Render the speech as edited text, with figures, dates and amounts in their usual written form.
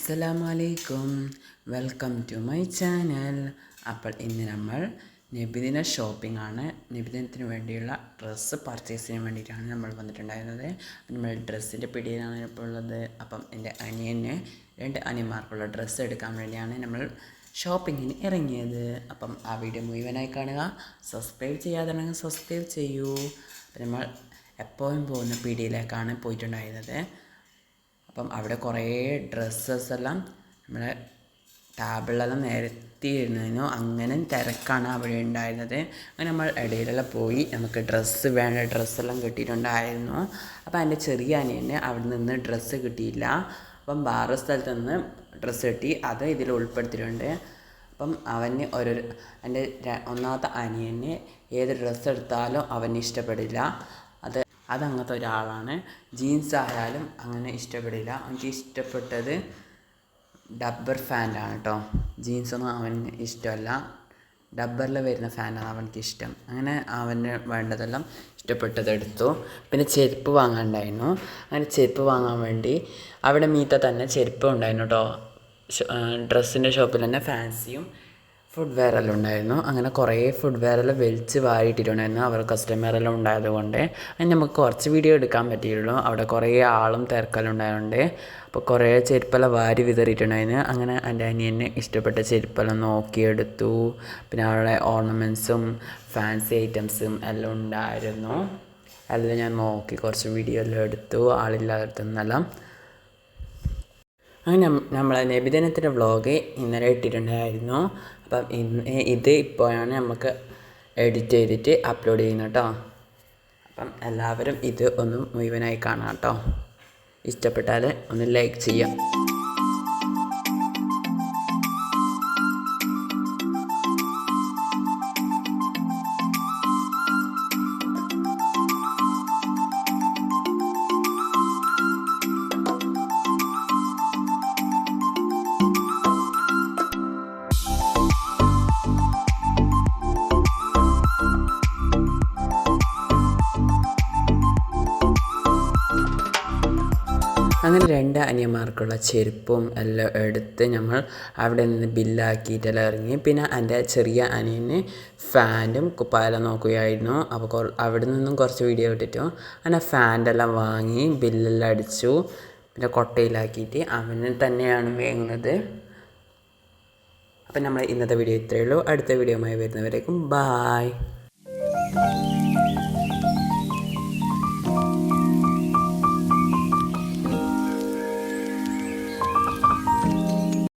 അസ്സലാമലൈക്കും, welcome to my channel. അപ്പോൾ ഇന്ന് നമ്മൾ നബിദിന ഷോപ്പിംഗ് ആണ്. നബിദിനത്തിന് വേണ്ടിയുള്ള ഡ്രസ്സ് പർച്ചേസ് ചെയ്യാൻ വേണ്ടിയിട്ടാണ് നമ്മൾ വന്നിട്ടുണ്ടായിരുന്നത്. നമ്മൾ ഡ്രസ്സിൻ്റെ പിടിയിലാണ് ഇപ്പോൾ ഉള്ളത്. അപ്പം എൻ്റെ അനിയന് 2 അനിയന്മാർക്കുള്ള ഡ്രസ്സ് എടുക്കാൻ വേണ്ടിയാണ് നമ്മൾ ഷോപ്പിങ്ങിന് ഇറങ്ങിയത്. അപ്പം ആ വീഡിയോ മുഴുവനായി കാണുക. സബ്സ്ക്രൈബ് ചെയ്യാതാണെങ്കിൽ സബ്സ്ക്രൈബ് ചെയ്യൂ. അപ്പം നമ്മൾ എപ്പോഴും പോകുന്ന പീടികയിലേക്കാണ് പോയിട്ടുണ്ടായിരുന്നത്. അപ്പം അവിടെ കുറേ ഡ്രസ്സസ് എല്ലാം നമ്മുടെ ടേബിളിലെല്ലാം നിരത്തിയിരുന്നു. അങ്ങനെ തിരക്കാണ് അവിടെ ഉണ്ടായിരുന്നത്. അങ്ങനെ നമ്മൾ ഇടയിലെല്ലാം പോയി നമുക്ക് വേണ്ട ഡ്രസ്സെല്ലാം കിട്ടിയിട്ടുണ്ടായിരുന്നു. അപ്പോൾ എൻ്റെ ചെറിയ അനിയന് അവിടെ നിന്ന് ഡ്രസ്സ് കിട്ടിയില്ല. അപ്പം വേറെ സ്ഥലത്ത് നിന്ന് ഡ്രസ്സ് കിട്ടി, അത് ഇതിൽ ഉൾപ്പെടുത്തിയിട്ടുണ്ട്. അപ്പം അവന് എൻ്റെ ഒന്നാമത്തെ അനിയന് ഏത് ഡ്രസ്സ് എടുത്താലും അവന് ഇഷ്ടപ്പെടില്ല. അതങ്ങനത്തെ ഒരാളാണ്. ജീൻസ് ആയാലും അങ്ങനെ ഇഷ്ടപ്പെടില്ല. എനിക്ക് ഇഷ്ടപ്പെട്ടത് ഡബ്ബർ ഫാൻ്റാണ് കേട്ടോ. ജീൻസൊന്നും അവന് ഇഷ്ടമല്ല, ഡബ്ബറിൽ വരുന്ന ഫാനാണ് അവനക്ക് ഇഷ്ടം. അങ്ങനെ അവന് വേണ്ടതെല്ലാം ഇഷ്ടപ്പെട്ടതെടുത്തു. പിന്നെ ചെരുപ്പ് വാങ്ങാനുണ്ടായിരുന്നു. അങ്ങനെ ചെരുപ്പ് വാങ്ങാൻ വേണ്ടി അവിടെ മീത്ത തന്നെ ചെരുപ്പ് ഉണ്ടായിരുന്നു കേട്ടോ. ഡ്രസ്സിൻ്റെ ഷോപ്പിൽ തന്നെ ഫാൻസിയും ഫുഡ് വെയറെല്ലാം ഉണ്ടായിരുന്നു. അങ്ങനെ കുറേ ഫുഡ് വെയറെല്ലാം വലിച്ച് വാരിയിട്ടിട്ടുണ്ടായിരുന്നു. അവർ കസ്റ്റമറെല്ലാം ഉണ്ടായതുകൊണ്ട് അതിന് നമുക്ക് കുറച്ച് വീഡിയോ എടുക്കാൻ പറ്റിയുള്ളൂ. അവിടെ കുറേ ആളും തിരക്കെല്ലാം ഉണ്ടായതുകൊണ്ട് അപ്പോൾ കുറേ ചെരുപ്പെല്ലാം വാരി വിതറിയിട്ടുണ്ടായിരുന്നു. അങ്ങനെ എൻ്റെ അനിയന് ഇഷ്ടപ്പെട്ട ചെരുപ്പെല്ലാം നോക്കിയെടുത്തു. പിന്നെ അവിടെ ഓർണമെൻറ്റ്സും ഫാൻസി ഐറ്റംസും എല്ലാം ഉണ്ടായിരുന്നു. എല്ലാം ഞാൻ നോക്കി കുറച്ച് വീഡിയോ എല്ലാം എടുത്തു, ആളില്ലാത്തതെന്നെല്ലാം. അങ്ങനെ നമ്മളെ നബിദിനത്തിൻ്റെ വ്ളോഗ് ഇന്നലെ ഇട്ടിട്ടുണ്ടായിരുന്നു. അപ്പം ഇത് ഇപ്പോഴാണ് നമുക്ക് എഡിറ്റ് ചെയ്തിട്ട് അപ്ലോഡ് ചെയ്യുന്നത് കേട്ടോ. അപ്പം എല്ലാവരും ഇത് ഒന്ന് മുഴുവനായി കാണാം കേട്ടോ. ഇഷ്ടപ്പെട്ടാൽ ഒന്ന് ലൈക്ക് ചെയ്യാം. അങ്ങനെ 2 അനിയന്മാർക്കുള്ള ചെരുപ്പും എല്ലാം എടുത്ത് നമ്മൾ അവിടെ നിന്ന് ബില്ലാക്കിയിട്ടെല്ലാം ഇറങ്ങി. പിന്നെ എൻ്റെ ചെറിയ അനിയന് ഫാൻറ്റും കുപ്പായെല്ലാം നോക്കുകയായിരുന്നു. അപ്പോൾ അവിടെ നിന്നും കുറച്ച് വീഡിയോ ഇട്ടിട്ടു. അങ്ങനെ ഫാൻ്റെല്ലാം വാങ്ങി ബില്ലെല്ലാം അടിച്ചു. പിന്നെ കൊട്ടയിലാക്കിയിട്ട് അവന് തന്നെയാണ് വാങ്ങുന്നത്. അപ്പം നമ്മൾ ഇന്നത്തെ വീഡിയോ ഇത്രയേ ഉള്ളൂ. അടുത്ത വീഡിയോയുമായി വരുന്നവരേക്കും ബായ്.